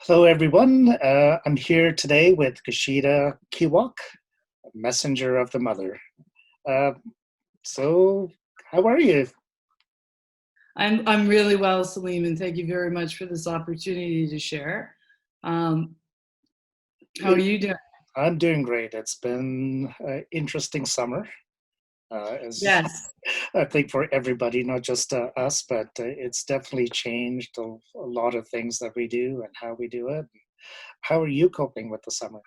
Hello, everyone. I'm here today with Gaisheda Kheawok, Messenger of the Mother. Uh, so, how are you? I'm really well, Salim, and thank you very much for this opportunity to share. Um, how are you doing? I'm doing great. It's been an interesting summer, as Yes, I think for everybody, not just us, but it's definitely changed a lot of things that we do and how we do it. How are you coping with the summer?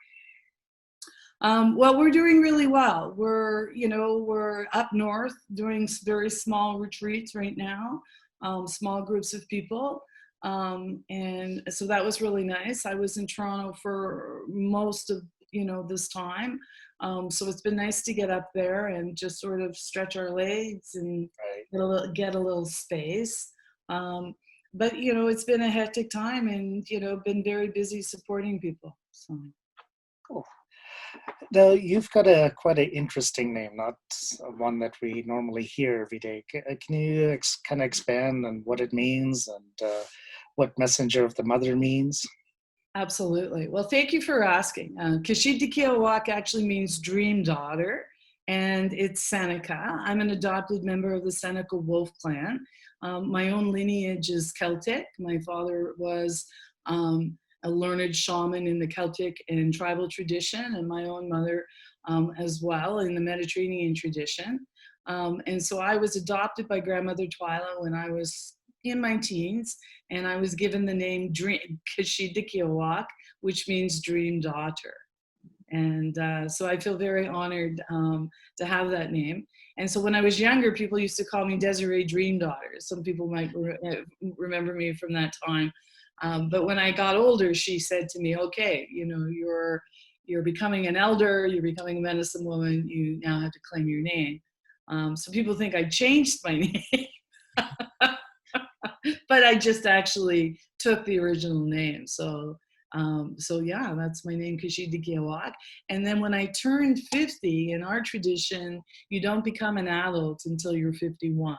well, we're doing really well. We're up north doing very small retreats right now, small groups of people. And so that was really nice. I was in Toronto for most of, this time. So it's been nice to get up there and just sort of stretch our legs and Right. get a little space. Um, but, it's been a hectic time and, been very busy supporting people. So. Cool. Now, you've got a quite an interesting name, not one that we normally hear every day. Can you kind of expand on what it means and what Messenger of the Mother means? Absolutely. Well, thank you for asking. Gaisheda Kheawok actually means dream daughter, and it's Seneca. I'm an adopted member of the Seneca Wolf clan. My own lineage is Celtic. My father was a learned shaman in the Celtic and tribal tradition, and my own mother as well in the Mediterranean tradition. And so I was adopted by grandmother Twyla when I was in my teens, and I was given the name Gaisheda Kheawok, which means dream daughter. And so I feel very honored to have that name. And so when I was younger, people used to call me Desiree Dream Daughter. Some people might remember me from that time. But when I got older, she said to me, "Okay, you're becoming an elder. You're becoming a medicine woman. You now have to claim your name." So people think I changed my name. But I just actually took the original name. So yeah, that's my name, Gaisheda Kheawok. And then when I turned 50, in our tradition, you don't become an adult until you're 51.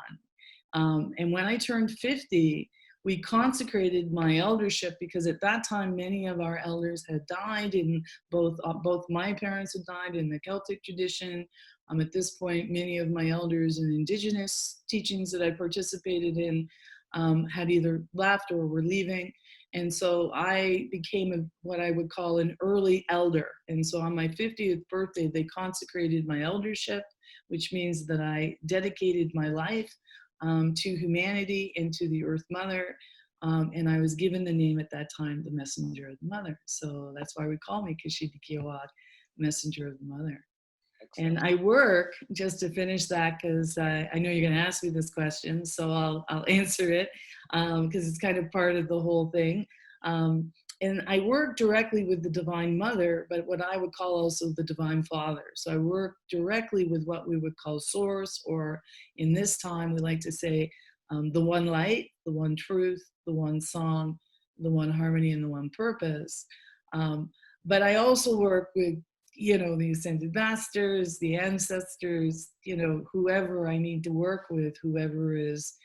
And when I turned 50, we consecrated my eldership because at that time many of our elders had died. In both my parents had died in the Celtic tradition. At this point, many of my elders in indigenous teachings that I participated in had either left or were leaving. And so I became what I would call an early elder. And so on my 50th birthday, they consecrated my eldership, which means that I dedicated my life to humanity and to the Earth Mother. And I was given the name at that time, the Messenger of the Mother. So that's why we call me Gaisheda Kheawok, Messenger of the Mother. And I work, just to finish that, because I know you're going to ask me this question, so I'll answer it because it's kind of part of the whole thing. And I work directly with the Divine Mother, but what I would call also the Divine Father. So I work directly with what we would call Source, or in this time, we like to say the one light, the one truth, the one song, the one harmony, and the one purpose. But I also work with the ascended masters, the ancestors, whoever I need to work with, whoever is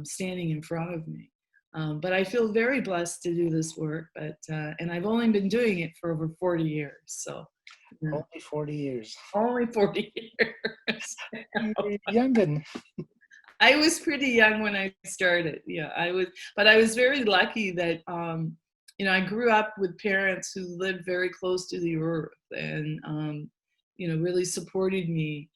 standing in front of me. But I feel very blessed to do this work, and I've only been doing it for over 40 years. So Only 40 years. only 40 years. You're youngin'. I was pretty young when I started. Yeah, but I was very lucky that I grew up with parents who lived very close to the earth and really supported me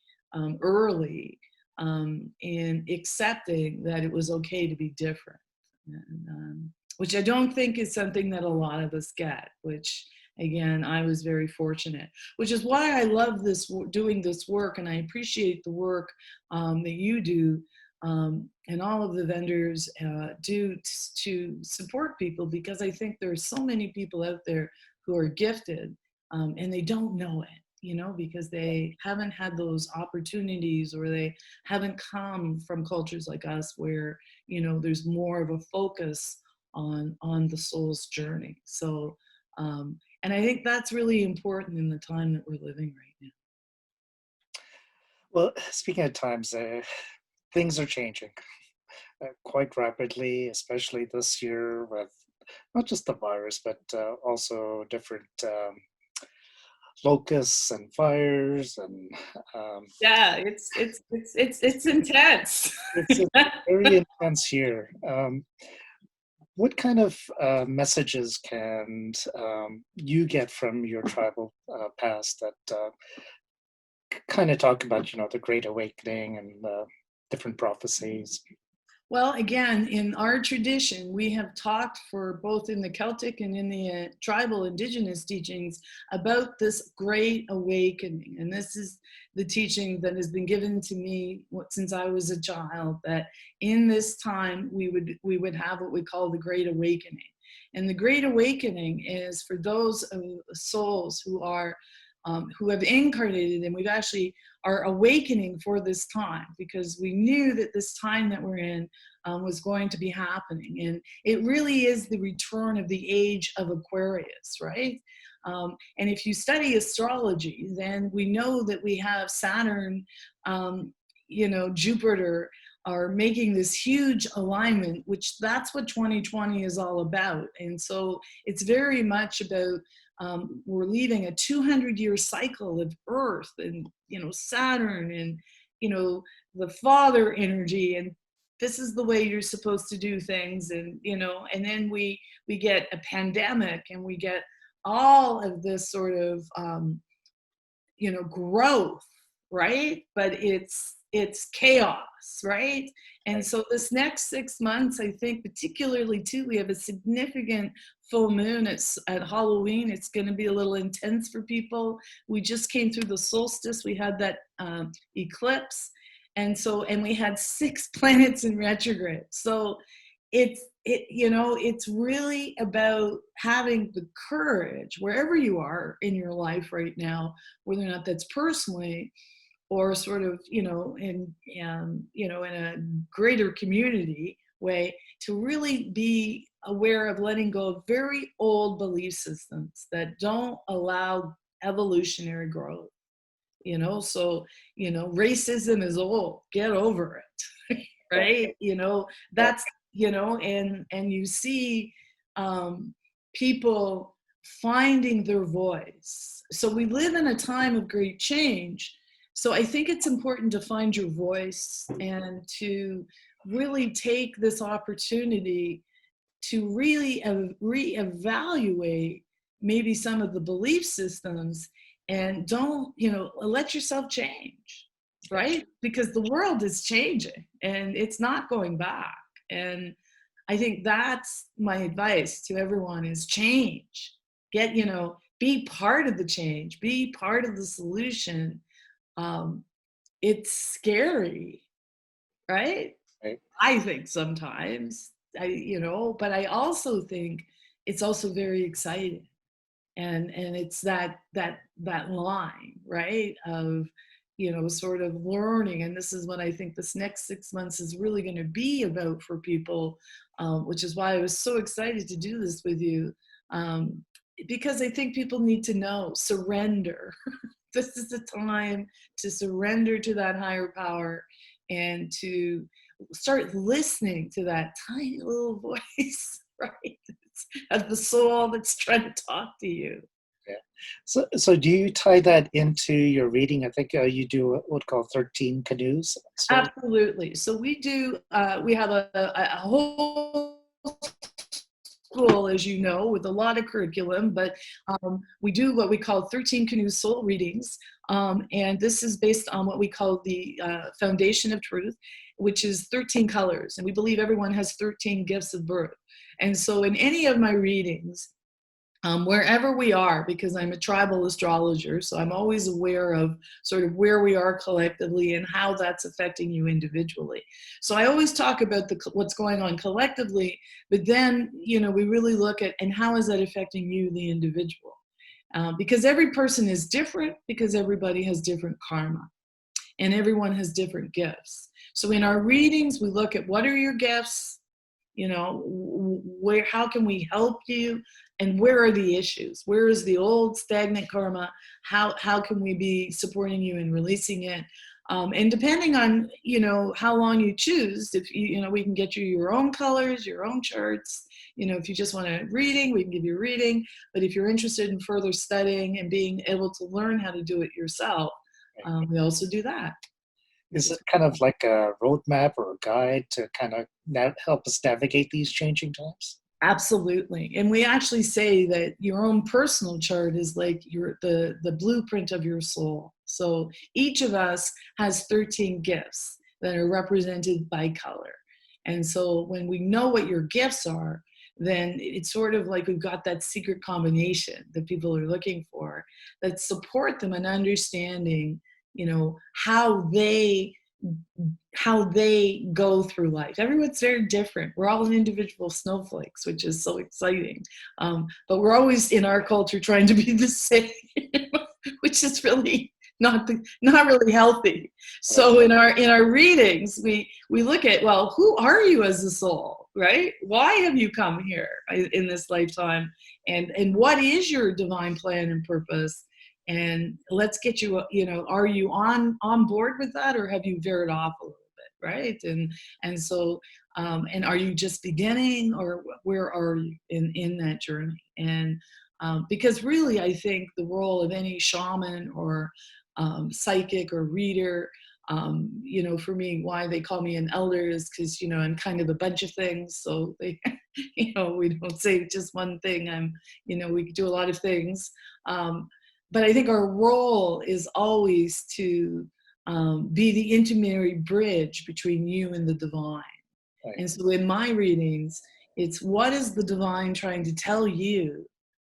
early in accepting that it was okay to be different, and, which I don't think is something that a lot of us get. Which again, I was very fortunate. Which is why I love doing this work, and I appreciate the work that you do and all of the vendors do to support people, because I think there are so many people out there who are gifted and they don't know it, because they haven't had those opportunities, or they haven't come from cultures like us where, there's more of a focus on the soul's journey. So, and I think that's really important in the time that we're living right now. Well, speaking of times, things are changing quite rapidly, especially this year with not just the virus, but also different locusts and fires, and Yeah, it's intense. it's very intense year. What kind of messages can you get from your tribal past that kind of talk about, the Great Awakening and different prophecies? Well, again, in our tradition, we have talked for both in the Celtic and in the tribal indigenous teachings about this great awakening. And this is the teaching that has been given to me since I was a child, that in this time we would have what we call the Great Awakening. And the Great Awakening is for those souls who have incarnated, and we've actually are awakening for this time, because we knew that this time that we're in was going to be happening. And it really is the return of the age of Aquarius, right? And if you study astrology, then we know that we have Saturn, Jupiter are making this huge alignment, which that's what 2020 is all about. And so it's very much about we're leaving a 200-year cycle of Earth and, Saturn and, the father energy. And this is the way you're supposed to do things. And, and then we get a pandemic, and we get all of this sort of, growth, right? But it's chaos, right? And so this next 6 months, I think particularly too, we have a significant full moon at Halloween. It's going to be a little intense for people. We just came through the solstice. We had that eclipse. And we had 6 planets in retrograde. So it's really about having the courage wherever you are in your life right now, whether or not that's personally or sort of, in a greater community way, to really be aware of letting go of very old belief systems that don't allow evolutionary growth. So, racism is old, get over it, right? That's, and you see people finding their voice. So we live in a time of great change. So I think it's important to find your voice and to really take this opportunity to really reevaluate maybe some of the belief systems, and don't, let yourself change, right? Because the world is changing and it's not going back. And I think that's my advice to everyone is change. Be part of the change, be part of the solution. It's scary, right? I think sometimes, but I also think it's also very exciting. And it's that line, right, of, sort of learning. And this is what I think this next 6 months is really going to be about for people, which is why I was so excited to do this with you, because I think people need to know, surrender. This is the time to surrender to that higher power and to start listening to that tiny little voice, right, of the soul that's trying to talk to you. Yeah. So do you tie that into your reading? I think you do what's called 13 canoes. So. Absolutely. So we do, we have a whole school, as you know, with a lot of curriculum, but we do what we call 13 canoe soul readings. And this is based on what we call the foundation of truth, which is 13 colors. And we believe everyone has 13 gifts of birth. And so in any of my readings, wherever we are, because I'm a tribal astrologer, so I'm always aware of sort of where we are collectively and how that's affecting you individually. So I always talk about what's going on collectively, but then, we really look at, and how is that affecting you, the individual? Because every person is different, because everybody has different karma, and everyone has different gifts. So in our readings, we look at what are your gifts, how can we help you, and where are the issues? Where is the old stagnant karma? How can we be supporting you in releasing it? And depending on, how long you choose, if we can get you your own colors, your own charts. If you just want a reading, we can give you a reading. But if you're interested in further studying and being able to learn how to do it yourself, we also do that. Is it kind of like a roadmap or a guide to kind of help us navigate these changing times? Absolutely. And we actually say that your own personal chart is like the blueprint of your soul. So each of us has 13 gifts that are represented by color. And so when we know what your gifts are, then it's sort of like we've got that secret combination that people are looking for that support them in understanding, how they go through life. Everyone's very different. We're all individual snowflakes, which is so exciting. But we're always in our culture trying to be the same, which is really not really healthy. So in our readings, we look at, well, who are you as a soul, right? Why have you come here in this lifetime? And what is your divine plan and purpose? And let's get you, are you on board with that, or have you veered off a little bit, right? And so, and are you just beginning, or where are you in that journey? And because really, I think the role of any shaman or psychic or reader, for me, why they call me an elder is because, I'm kind of a bunch of things. So they, we don't say just one thing. We do a lot of things. But I think our role is always to be the intermediary bridge between you and the divine. Right. And so in my readings, it's what is the divine trying to tell you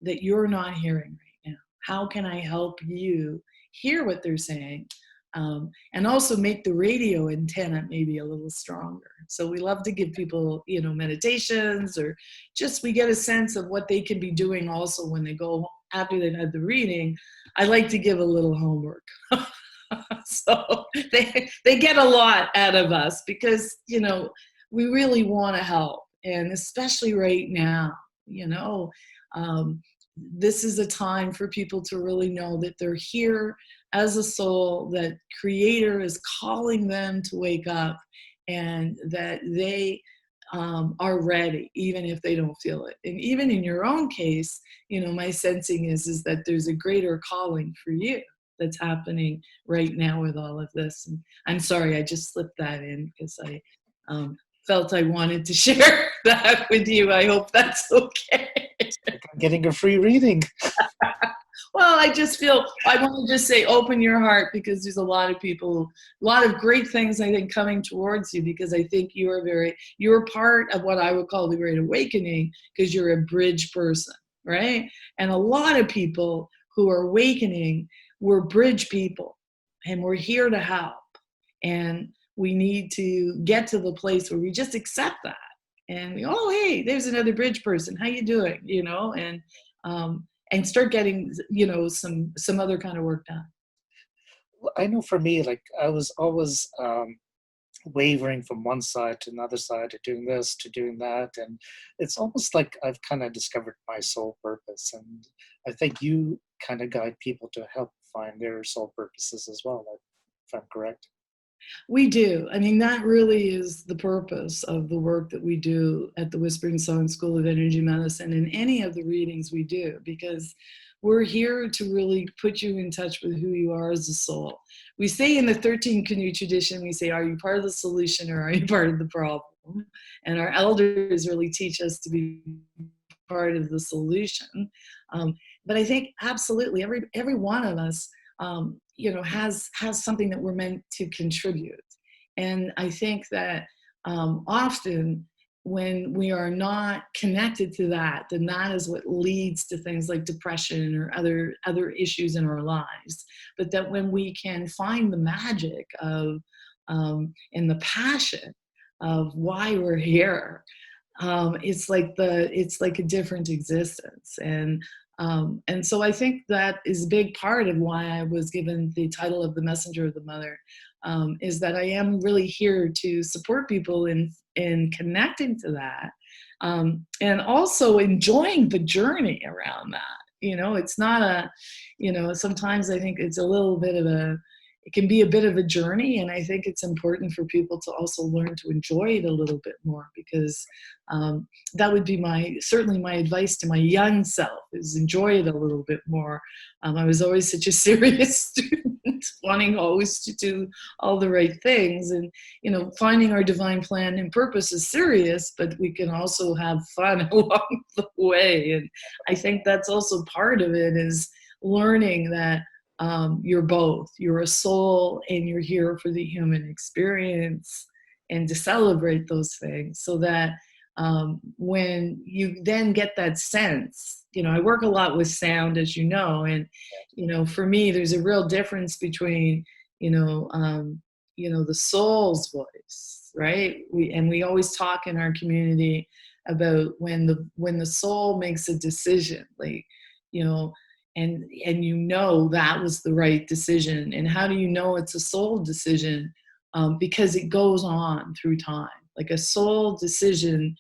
that you're not hearing right now? How can I help you hear what they're saying? And also make the radio antenna maybe a little stronger. So we love to give people, meditations, or just we get a sense of what they can be doing also when they go after they've had the reading. I like to give a little homework. So they get a lot out of us because, we really want to help. And especially right now, this is a time for people to really know that they're here as a soul, that Creator is calling them to wake up, and that they are ready, even if they don't feel it. And even in your own case, my sensing is that there's a greater calling for you that's happening right now with all of this. And I'm sorry, I just slipped that in because I felt I wanted to share that with you. I hope that's okay. I'm getting a free reading. Well, I just feel, I want to just say, open your heart, because there's a lot of people, a lot of great things, I think, coming towards you, because I think you're part of what I would call the Great Awakening, because you're a bridge person, right? And a lot of people who are awakening, we're bridge people, and we're here to help. And we need to get to the place where we just accept that. And we, oh, hey, there's another bridge person. How you doing? And start getting, some other kind of work done. I know for me, like I was always wavering from one side to another side, to doing this, to doing that. And it's almost like I've kind of discovered my soul purpose. And I think you kind of guide people to help find their soul purposes as well, if I'm correct. We do. I mean, that really is the purpose of the work that we do at the Whispering Song School of Energy Medicine, and any of the readings we do, because we're here to really put you in touch with who you are as a soul. We say in the 13 Canoe tradition, we say, are you part of the solution or are you part of the problem? And our elders really teach us to be part of the solution. But I think absolutely every one of us has something that we're meant to contribute. And I think that often when we are not connected to that, then that is what leads to things like depression or other issues in our lives. But that when we can find the magic of and the passion of why we're here, it's like a different existence. And so I think that is a big part of why I was given the title of the Messenger of the Mother, is that I am really here to support people in connecting to that, and also enjoying the journey around that. It's not sometimes I think it's a little bit of it can be a bit of a journey, and I think it's important for people to also learn to enjoy it a little bit more, because that would be certainly my advice to my young self, is enjoy it a little bit more. I was always such a serious student, wanting always to do all the right things, and finding our divine plan and purpose is serious, but we can also have fun along the way. And I think that's also part of it, is learning that you're both. You're a soul and you're here for the human experience, and to celebrate those things, so that when you then get that sense, I work a lot with sound, as you know, and for me, there's a real difference between the soul's voice, right? We always talk in our community about when the soul makes a decision, like and that was the right decision. And how do you know it's a soul decision? Because it goes on through time. Like a soul decision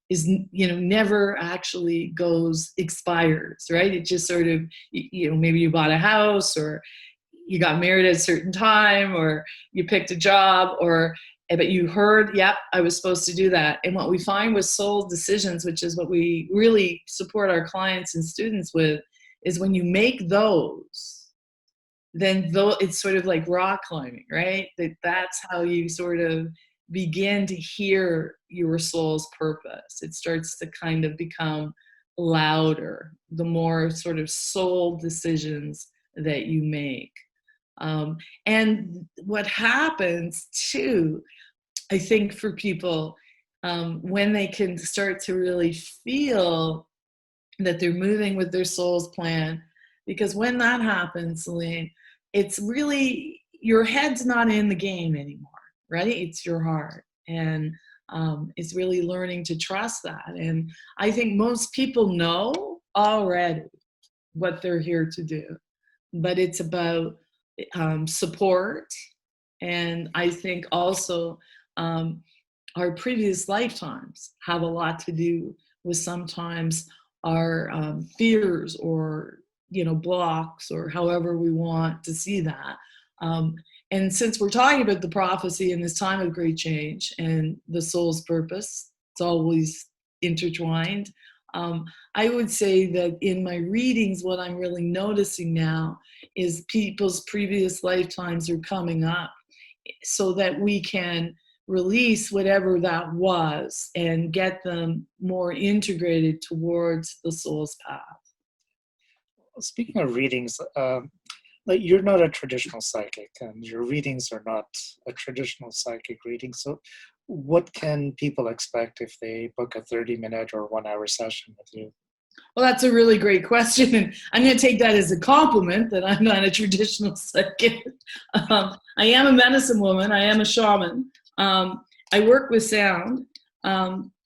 is never actually expires, right? It just sort of, maybe you bought a house, or you got married at a certain time, or you picked a job, but you heard, yep, I was supposed to do that. And what we find with soul decisions, which is what we really support our clients and students with, is when you make those, then it's sort of like rock climbing, right? That's how you sort of begin to hear your soul's purpose. It starts to kind of become louder the more sort of soul decisions that you make. And what happens too, I think, for people, when they can start to really feel that they're moving with their soul's plan, because when that happens, Celine, it's really, your head's not in the game anymore, right? It's your heart. And it's really learning to trust that. And I think most people know already what they're here to do, but it's about support. And I think also our previous lifetimes have a lot to do with sometimes our fears, or blocks, or however we want to see that. And since we're talking about the prophecy in this time of great change and the soul's purpose, it's always intertwined. I would say that in my readings, what I'm really noticing now is people's previous lifetimes are coming up, so that we can release whatever that was and get them more integrated towards the soul's path. Speaking of readings, like, you're not a traditional psychic, and your readings are not a traditional psychic reading. So what can people expect if they book a 30-minute or 1-hour session with you? Well, that's a really great question. And I'm going to take that as a compliment that I'm not a traditional psychic. I am a medicine woman. I am a shaman. I work with sound.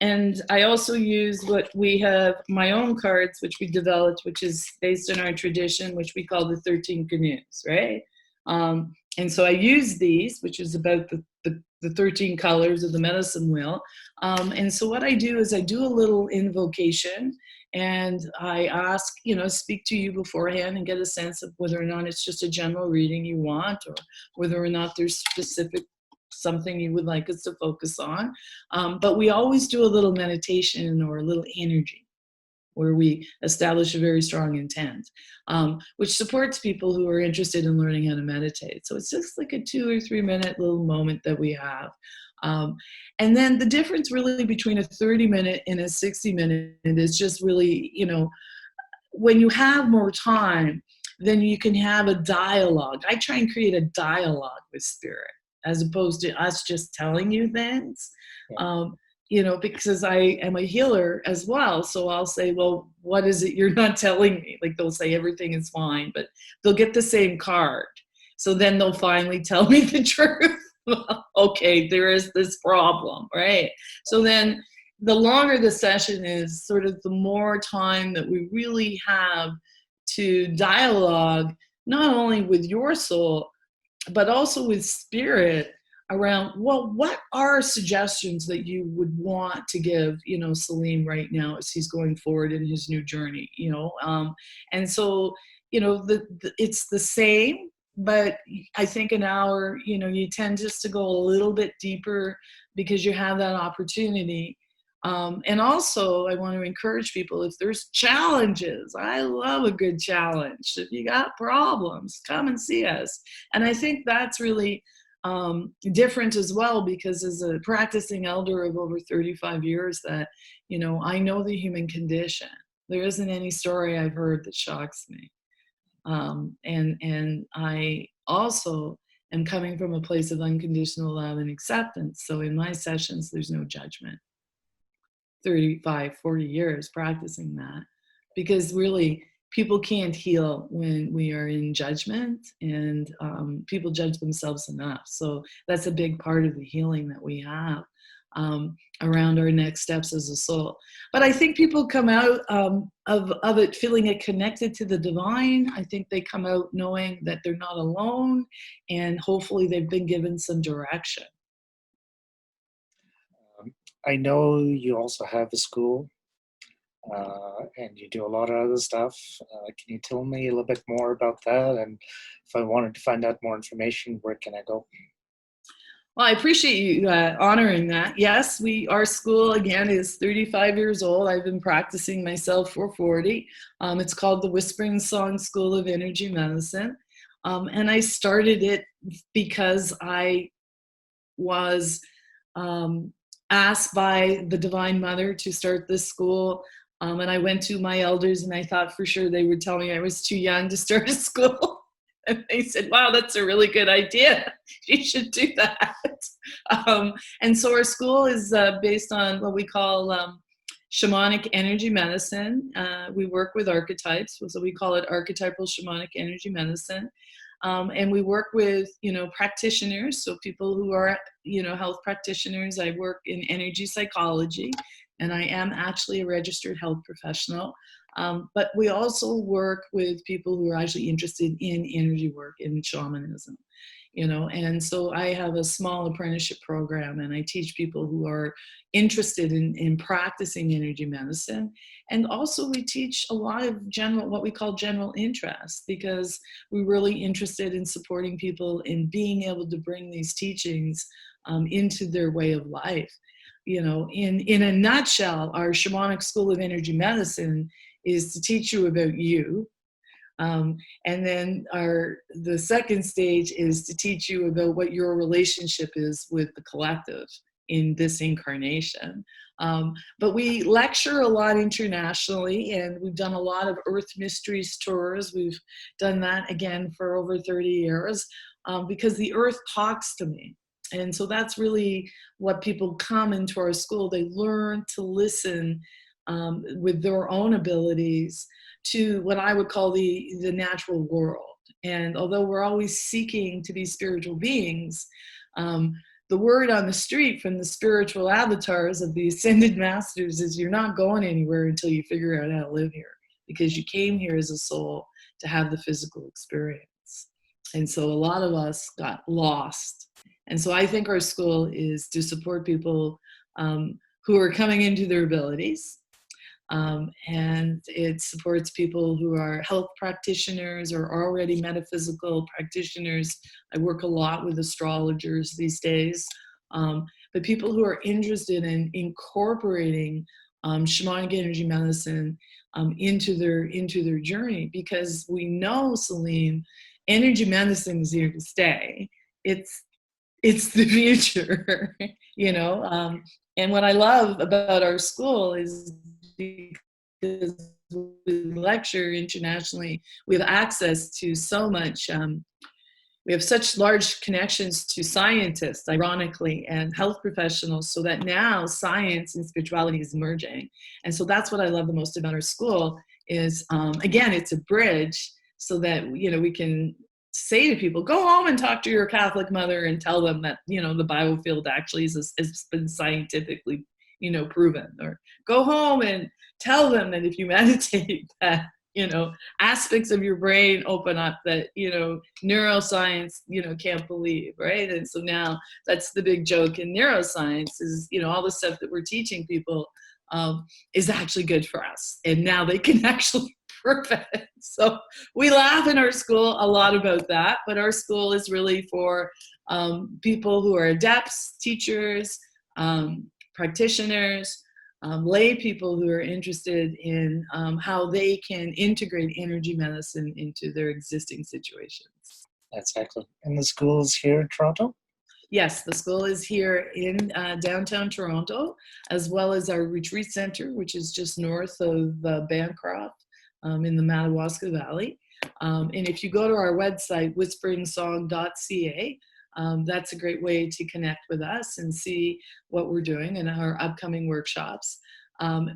And I also use what we have, my own cards, which we developed, which is based on our tradition, which we call the 13 canoes, right? And so I use these, which is about the 13 colors of the medicine wheel. And so what I do is I do a little invocation, and I ask, speak to you beforehand and get a sense of whether or not it's just a general reading you want, or whether or not there's specific something you would like us to focus on. But we always do a little meditation or a little energy, where we establish a very strong intent, which supports people who are interested in learning how to meditate. So it's just like a 2 or 3 minute little moment that we have. And then the difference really between a 30-minute and a 60-minute is just really, when you have more time, then you can have a dialogue. I try and create a dialogue with spirit, as opposed to us just telling you things. Because I am a healer as well. So I'll say, well, what is it you're not telling me? Like, they'll say everything is fine, but they'll get the same card. So then they'll finally tell me the truth. Okay, there is this problem, right? So then the longer the session is, sort of the more time that we really have to dialogue, not only with your soul, but also with spirit, around, well, what are suggestions that you would want to give, Salim right now as he's going forward in his new journey, and so, it's the same, but I think an hour, you tend just to go a little bit deeper because you have that opportunity. And also, I want to encourage people, if there's challenges, I love a good challenge. If you got problems, come and see us. And I think that's really different as well, because as a practicing elder of over 35 years, that, I know the human condition. There isn't any story I've heard that shocks me. And I also am coming from a place of unconditional love and acceptance. So in my sessions, there's no judgment. 35, 40 years practicing that, because really people can't heal when we are in judgment, and people judge themselves enough. So that's a big part of the healing that we have around our next steps as a soul. But I think people come out of it feeling it connected to the divine. I think they come out knowing that they're not alone, and hopefully they've been given some direction. I know you also have a school, and you do a lot of other stuff. Can you tell me a little bit more about that? And if I wanted to find out more information, where can I go? Well, I appreciate you honoring that. Yes, our school, again, is 35 years old. I've been practicing myself for 40. It's called the Whispering Song School of Energy Medicine. And I started it because I was asked by the Divine Mother to start this school. And I went to my elders, and I thought for sure they would tell me I was too young to start a school. And they said, wow, that's a really good idea. You should do that. And so our school is based on what we call Shamanic Energy Medicine. We work with archetypes, so we call it Archetypal Shamanic Energy Medicine. And we work with, practitioners, so people who are, health practitioners. I work in energy psychology, and I am actually a registered health professional. But we also work with people who are actually interested in energy work and shamanism, and so I have a small apprenticeship program, and I teach people who are interested in practicing energy medicine. And also we teach a lot of what we call general interest, because we're really interested in supporting people in being able to bring these teachings into their way of life. In a nutshell, our Shamanic School of Energy Medicine is to teach you about you. And then the second stage is to teach you about what your relationship is with the collective in this incarnation. But we lecture a lot internationally, and we've done a lot of Earth Mysteries tours. We've done that again for over 30 years because the Earth talks to me. And so that's really what people come into our school. They learn to listen with their own abilities to what I would call the natural world. And although we're always seeking to be spiritual beings, the word on the street from the spiritual avatars of the ascended masters is you're not going anywhere until you figure out how to live here, because you came here as a soul to have the physical experience. And so a lot of us got lost. And so I think our school is to support people who are coming into their abilities. And it supports people who are health practitioners or already metaphysical practitioners. I work a lot with astrologers these days, but people who are interested in incorporating shamanic energy medicine into their journey, because we know, Celine, energy medicine is here to stay. It's the future, and what I love about our school is because we lecture internationally, we have access to so much, we have such large connections to scientists, ironically, and health professionals, so that now science and spirituality is merging. And so that's what I love the most about our school is, again, it's a bridge so that, we can say to people, go home and talk to your Catholic mother and tell them that, the biofield actually has been scientifically, proven. Or go home and tell them that if you meditate that, aspects of your brain open up that, neuroscience, can't believe, right? And so now that's the big joke in neuroscience is, all the stuff that we're teaching people is actually good for us. And now they can actually perfect. So we laugh in our school a lot about that, but our school is really for people who are adepts, teachers, practitioners, lay people who are interested in how they can integrate energy medicine into their existing situations. That's excellent. And the school's here in Toronto? Yes, the school is here in downtown Toronto, as well as our retreat center, which is just north of Bancroft in the Madawaska Valley. And if you go to our website, whisperingsong.ca, that's a great way to connect with us and see what we're doing in our upcoming workshops.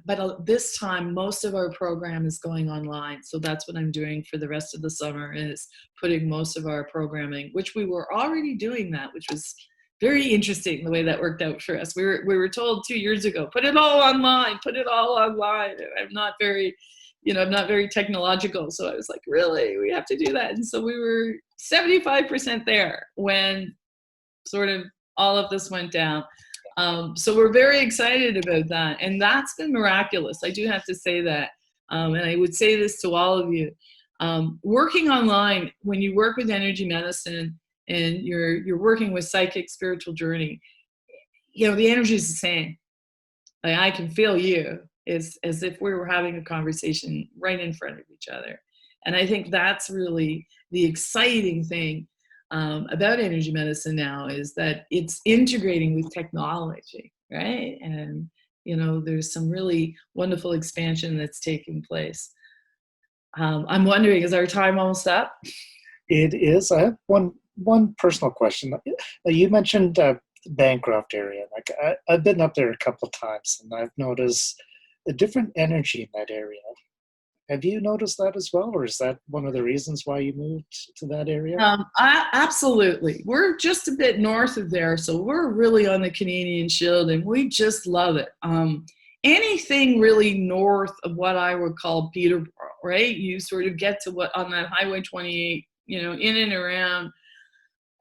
But this time, most of our program is going online. So that's what I'm doing for the rest of the summer, is putting most of our programming, which we were already doing that, which was very interesting the way that worked out for us. We were told 2 years ago, put it all online, put it all online. I'm not very technological. So I was like, really, we have to do that? And so we were 75% there when sort of all of this went down. So we're very excited about that. And that's been miraculous. I do have to say that. And I would say this to all of you. Working online, when you work with energy medicine and you're working with psychic spiritual journey, the energy is the same. Like, I can feel you as if we were having a conversation right in front of each other. And I think that's really the exciting thing about energy medicine now, is that it's integrating with technology, right? And, there's some really wonderful expansion that's taking place. I'm wondering, is our time almost up? It is. I have one personal question. You mentioned Bancroft area. Like, I've been up there a couple of times, and I've noticed a different energy in that area. Have you noticed that as well, or is that one of the reasons why you moved to that area? Absolutely. We're just a bit north of there, so we're really on the Canadian Shield, and we just love it. Anything really north of what I would call Peterborough, right? You sort of get to what on that Highway 28, in and around,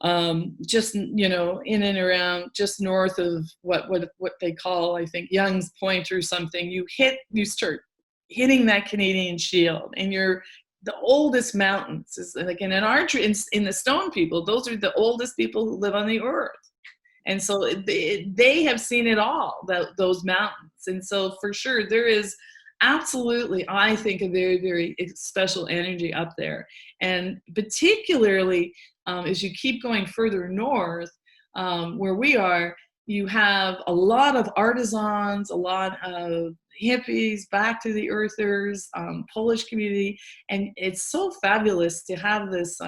in and around just north of what they call, I think, Young's Point or something. You start hitting that Canadian Shield, and you're the oldest mountains. Is like in the Stone people, those are the oldest people who live on the earth. And so they have seen it all, those mountains. And so for sure, there is absolutely, I think, a very, very special energy up there. And particularly as you keep going further north, where we are, you have a lot of artisans, a lot of hippies, back to the earthers, Polish community. And it's so fabulous to have this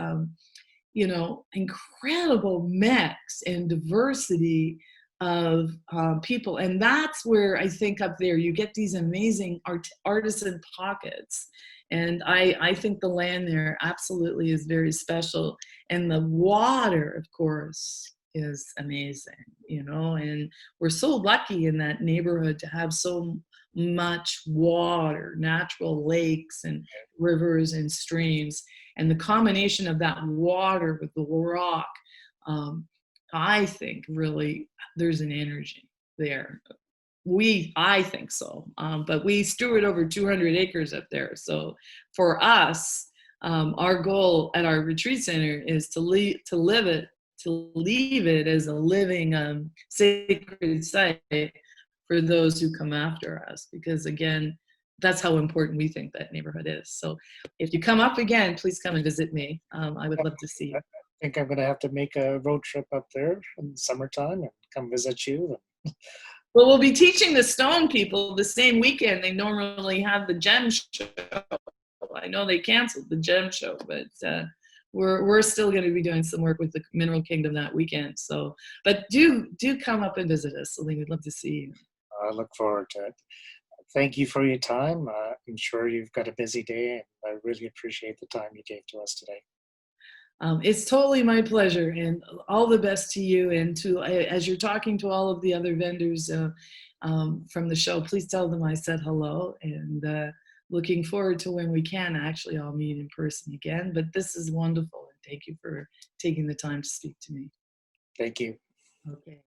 incredible mix and diversity of people. And that's where I think up there you get these amazing artisan pockets. And I think the land there absolutely is very special. And the water, of course, is amazing, and we're so lucky in that neighborhood to have so much water, natural lakes and rivers and streams. And the combination of that water with the rock, I think really there's an energy there. I think so. But we steward over 200 acres up there. So for us, our goal at our retreat center is to leave it as a living sacred site for those who come after us, because again, that's how important we think that neighborhood is. So if you come up again, please come and visit me. I would love to see you. I think I'm going to have to make a road trip up there in the summertime and come visit you. Well, we'll be teaching the Stone people the same weekend they normally have the gem show. I know they canceled the gem show, but we're still going to be doing some work with the Mineral Kingdom that weekend. So, but do come up and visit us. So we'd love to see you. I look forward to it. Thank you for your time. I'm sure you've got a busy day, and I really appreciate the time you gave to us today. It's totally my pleasure, and all the best to you. And as you're talking to all of the other vendors from the show, please tell them I said hello, and looking forward to when we can actually all meet in person again. But this is wonderful, and thank you for taking the time to speak to me. Thank you. Okay.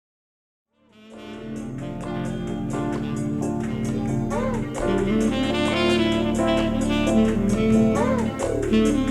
you.